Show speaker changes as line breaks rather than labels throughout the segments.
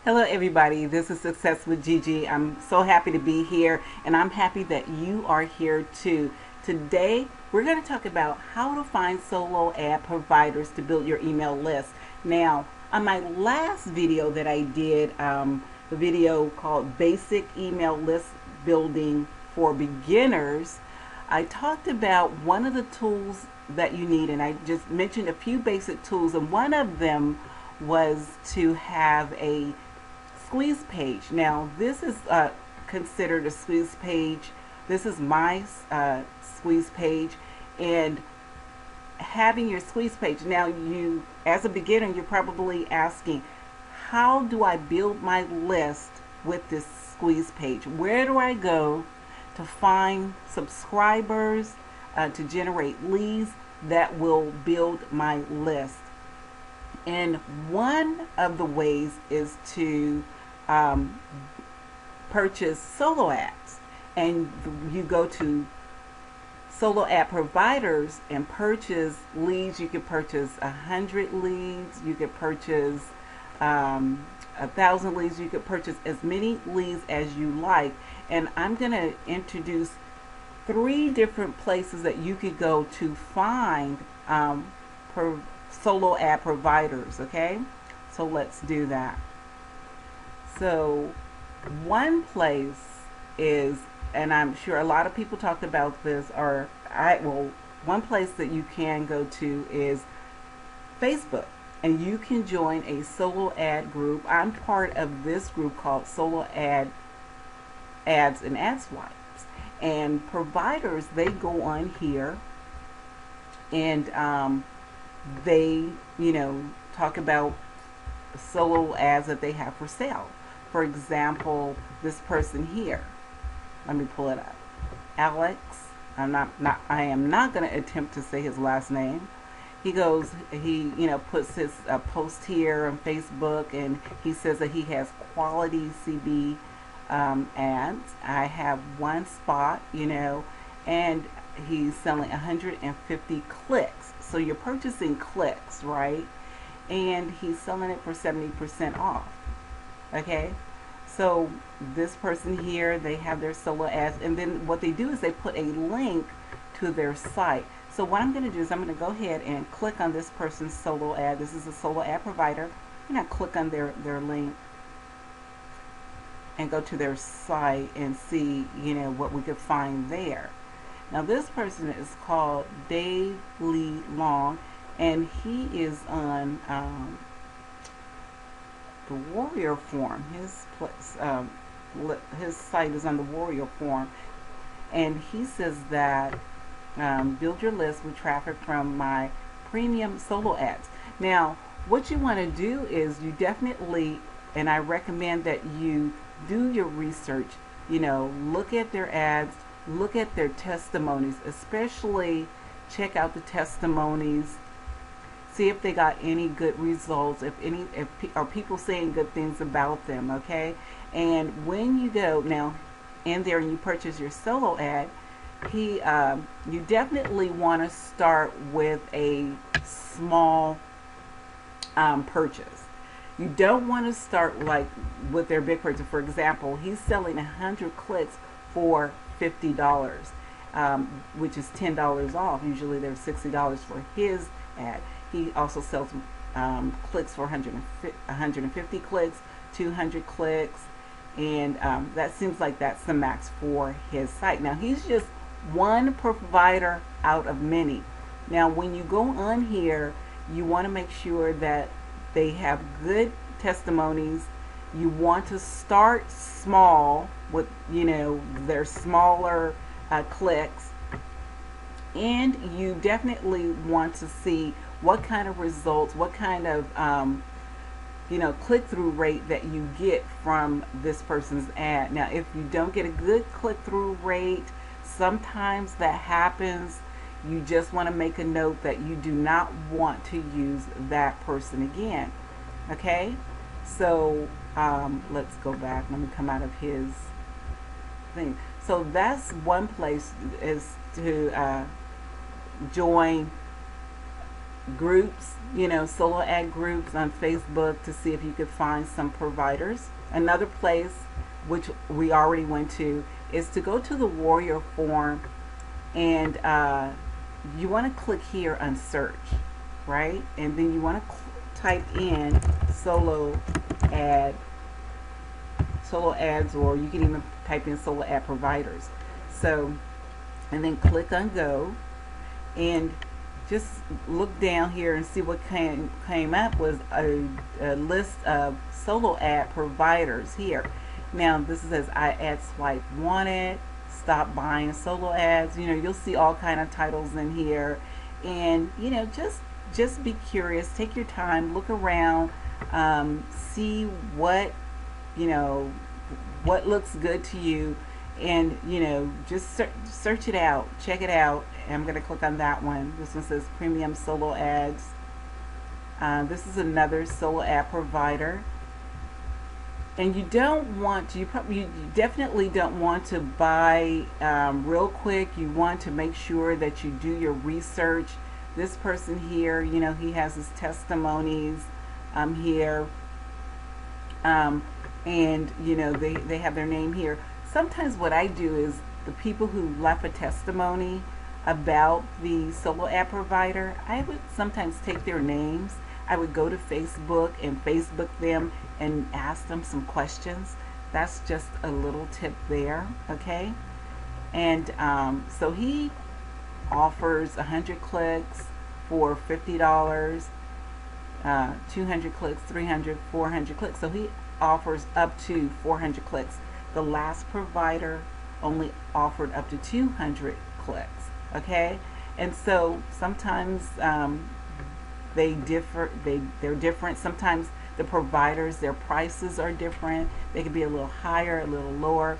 Hello, everybody. This is Success with Gigi. I'm so happy to be here, and I'm happy that you are here too. Today, we're going to talk about how to find solo ad providers to build your email list. Now, on my last video that I did, the video called Basic Email List Building for Beginners, I talked about one of the tools that you need, and I just mentioned a few basic tools, and one of them was to have a squeeze page. Now, this is considered a squeeze page. This is my squeeze page, and having your squeeze page. Now, you, as a beginner, you're probably asking, how do I build my list with this squeeze page? Where do I go to find subscribers, to generate leads that will build my list? And one of the ways is to um, purchase solo ads. And you go to solo ad providers and purchase leads. You could purchase 100 leads. You could purchase 1,000 leads. You could purchase as many leads as you like. And I'm going to introduce three different places that you could go to find solo ad providers. Okay, so let's do that. So one place is, and I'm sure a lot of people talked about this, or one place that you can go to is Facebook, and you can join a solo ad group. I'm part of this group called Solo Ads and Ad Swipes, and providers, they go on here and they, talk about solo ads that they have for sale. For example, this person here, let me pull it up. Alex, I am not going to attempt to say his last name. He puts his post here on Facebook, and he says that he has quality CB ads. I have one spot, and he's selling 150 clicks. So you're purchasing clicks, right? And he's selling it for 70% off. Okay? So this person here, they have their solo ads, and then what they do is they put a link to their site. So what I'm going to do is I'm going to go ahead and click on this person's solo ad. This is a solo ad provider. I'm going to click on their link and go to their site and see, what we could find there. Now this person is called Dave Lee Long, and he is on the Warrior Forum. His site is on the Warrior Forum, and he says that build your list with traffic from my premium solo ads. Now, what you want to do is you definitely, and I recommend that you do your research. Look at their ads, look at their testimonies, especially check out the testimonies. See if they got any good results, if are people saying good things about them, okay? And when you go now in there and you purchase your solo ad, you definitely want to start with a small purchase. You don't want to start like with their big purchase. For example, he's selling 100 clicks for $50, which is $10 off. Usually there's $60 for his ad. He also sells clicks for 150 clicks, 200 clicks, and that seems like that's the max for his site. Now, he's just one provider out of many. Now, when you go on here, you want to make sure that they have good testimonies. You want to start small with, their smaller clicks, and you definitely want to see what kind of results, what kind of click-through rate that you get from this person's ad. Now, if you don't get a good click-through rate, sometimes that happens. You just want to make a note that you do not want to use that person again. Okay? So let's go back. Let me come out of his thing. So that's one place, is to join groups, solo ad groups on Facebook to see if you could find some providers. Another place, which we already went to, is to go to the Warrior Forum, and you want to click here on search, right? And then you want to type in ad solo ads, or you can even type in solo ad providers. So, and then click on go, and just look down here and see what came up was a list of solo ad providers here. Now this says I ad swipe wanted, stop buying solo ads. You'll see all kind of titles in here, and just be curious, take your time, look around, see what what looks good to you, and just search it out, check it out. And I'm going to click on that one. This one says premium solo ads. This is another solo ad provider, and you don't want to, you definitely don't want to buy real quick. You want to make sure that you do your research. This person here, he has his testimonies here, and they have their name here. Sometimes what I do is the people who left a testimony about the solo ad provider, I would sometimes take their names. I would go to Facebook and Facebook them and ask them some questions. That's just a little tip there, okay? And so he offers 100 clicks for $50, 200 clicks, 300, 400 clicks. So he offers up to 400 clicks. The last provider only offered up to 200 clicks, okay? And so sometimes they're different. Sometimes the providers, their prices are different. They can be a little higher, a little lower.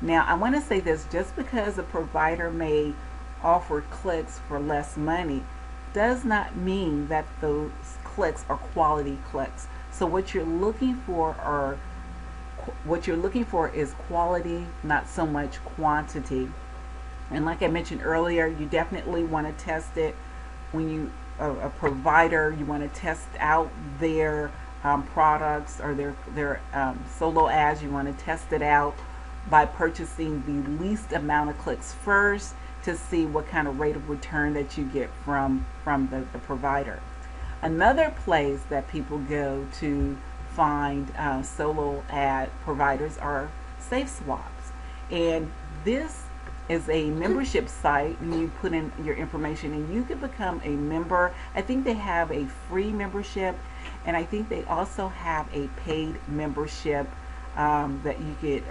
Now I want to say this, just because a provider may offer clicks for less money does not mean that those clicks are quality clicks. So what you're looking for is quality, not so much quantity. And like I mentioned earlier, you definitely want to test it. When you a provider, you want to test out their products or their solo ads. You want to test it out by purchasing the least amount of clicks first to see what kind of rate of return that you get from the provider. Another place that people go to find solo ad providers are Safe Swaps, and this is a membership site, and you put in your information and you can become a member. I think they have a free membership, and I think they also have a paid membership that you could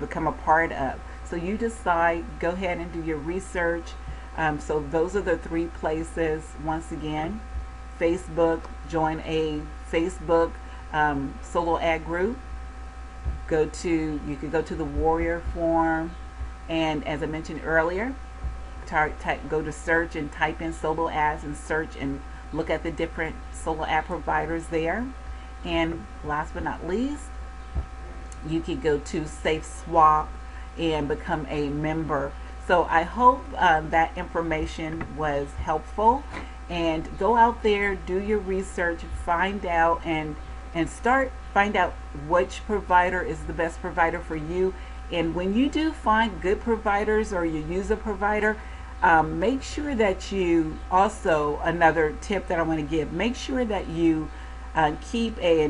become a part of. So you decide, go ahead and do your research. So those are the three places. Once again, Facebook, join a Facebook solo ad group. You could go to the Warrior Forum, and as I mentioned earlier, go to search and type in solo ads and search and look at the different solo ad providers there. And last but not least, you could go to Safe Swap and become a member. So I hope that information was helpful, and go out there, do your research, find out find out which provider is the best provider for you. And when you do find good providers, or you use a provider, make sure that you also, another tip that I want to give, make sure that you keep a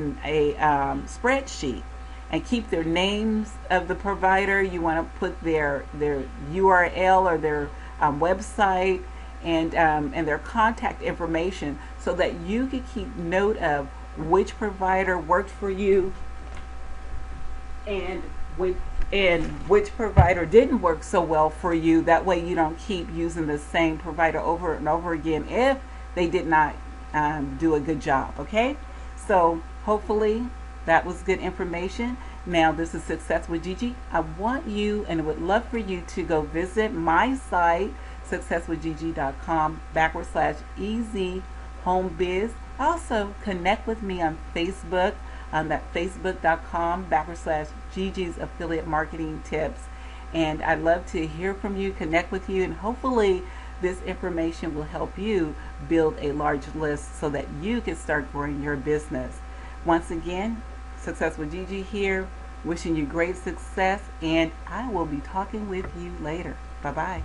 spreadsheet and keep their names of the provider. You want to put their URL or their website and their contact information, so that you can keep note of which provider worked for you and which provider didn't work so well for you. That way you don't keep using the same provider over and over again if they did not do a good job. Okay, so hopefully that was good information. Now, this is Success with Gigi. I want you and would love for you to go visit my site, successwithgigi.com/EZ Home Biz. Also, connect with me on Facebook, that facebook.com/Gigi's Affiliate Marketing Tips. And I'd love to hear from you, connect with you, and hopefully This information will help you build a large list so that you can start growing your business. Once again, Success with Gigi here, wishing you great success, and I will be talking with you later. Bye bye.